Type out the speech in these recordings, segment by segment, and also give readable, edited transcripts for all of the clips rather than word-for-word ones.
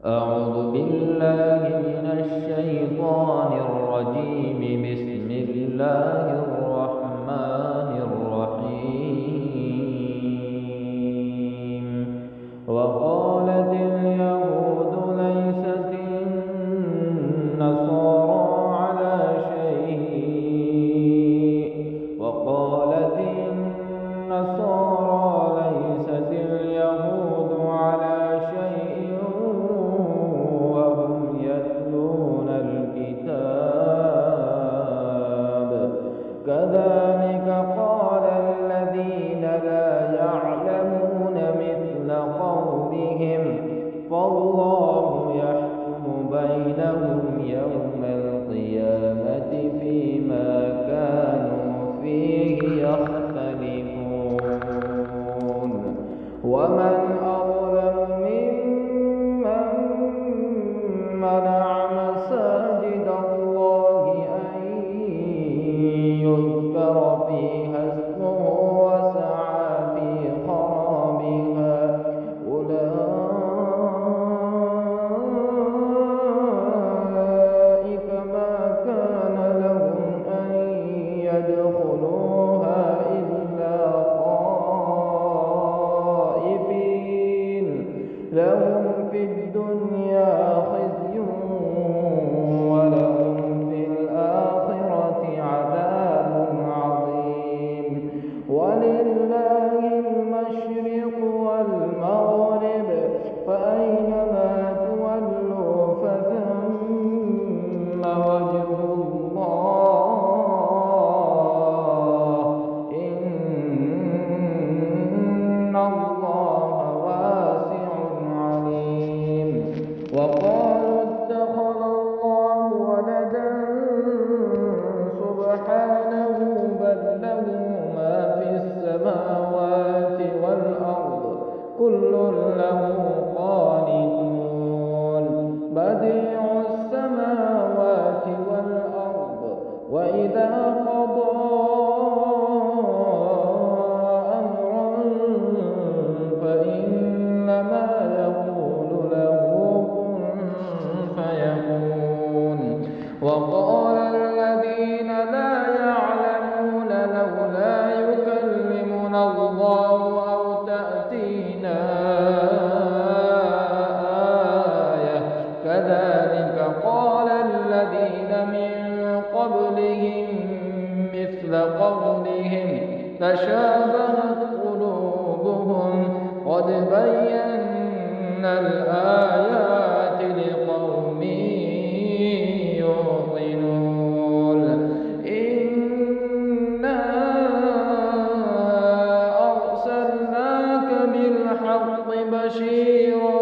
أعوذ بالله من الشيطان الرجيم. بسم الله الرحمن الرحيم. وقالت اليهود ليست النصارى على شيء وقالت النصارى ليست اليهود على شيء وهم يتلون الكتاب. كذلك قال الذين لا يعلمون مثل قولهم فالله يحكم بينهم يوم القيامة فيما كانوا فيه يختلفون. ومن أظلم ممن منع مساجد الله أن يذكر فيها اسمه وسعى في خرابها أولئك ما كان لهم أن يدخلوها إلا خائفين. لهم في الدنيا خزي ولهم في الآخرة عذاب عظيم. ولله المشرق والمغرب فأينما تولوا فثم وجه الله إن الله واسع عليم. وقالوا اتخذ الله ولدا سبحانه بل له ما في السماوات والأرض كل له قانتون. بديع السماوات والأرض وإذا قضى أمرا فإنما يقول له كن فيكون. وقال الذين لا يعلمون لولا يكلمنا الله أو تأتينا آية. كذلك قال الذين من قبلهم مثل قولهم تشابهت قلوبهم قد بينا الآيات لقوم يوقنون. إنا أرسلناك بالحق بشيرا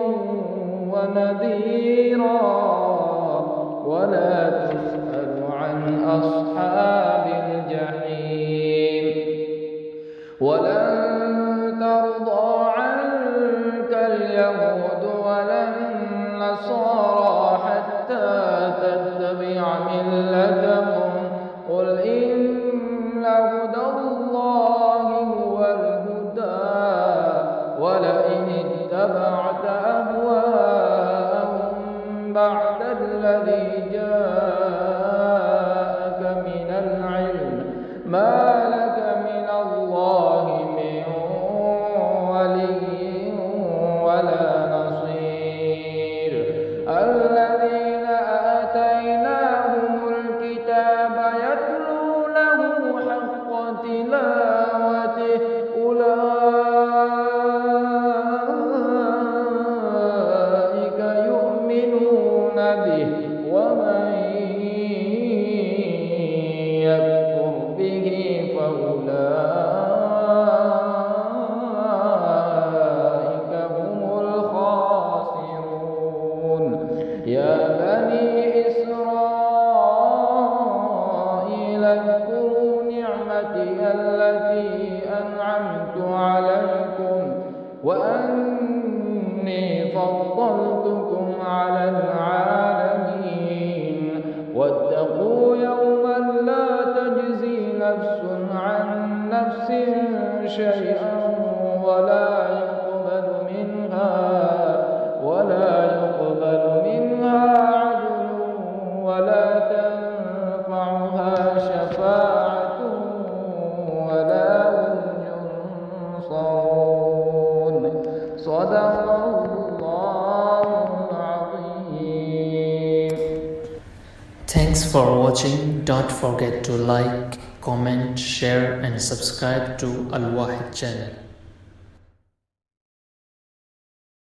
ونذيرا ولا تسأل عن أصحاب الجحيم. ولن ترضى عنك اليهود ولا النصارى حتى تتبع ملتهم قل إن هدى الله هو الهدى ولئن اتبعت أهواءهم بعد الذي جاءك من العلم ما لك من الله من ولي ولا نصير. الذين آتيناهم الكتاب يتلونه حق تلاوته أولئك يؤمنون به ومن يكفر به فأولئك هم الخاسرون. يا بني إسرائيل اذكروا نعمتي التي أنعمت عليكم وأني فضلتكم على العالمين. واتقوا يوما لا تجزي نفس عن نفس شيئا ولا يقبل منها ولا يقبل Thanks for watching. Don't forget to like, comment, share and subscribe to Al Wahid channel.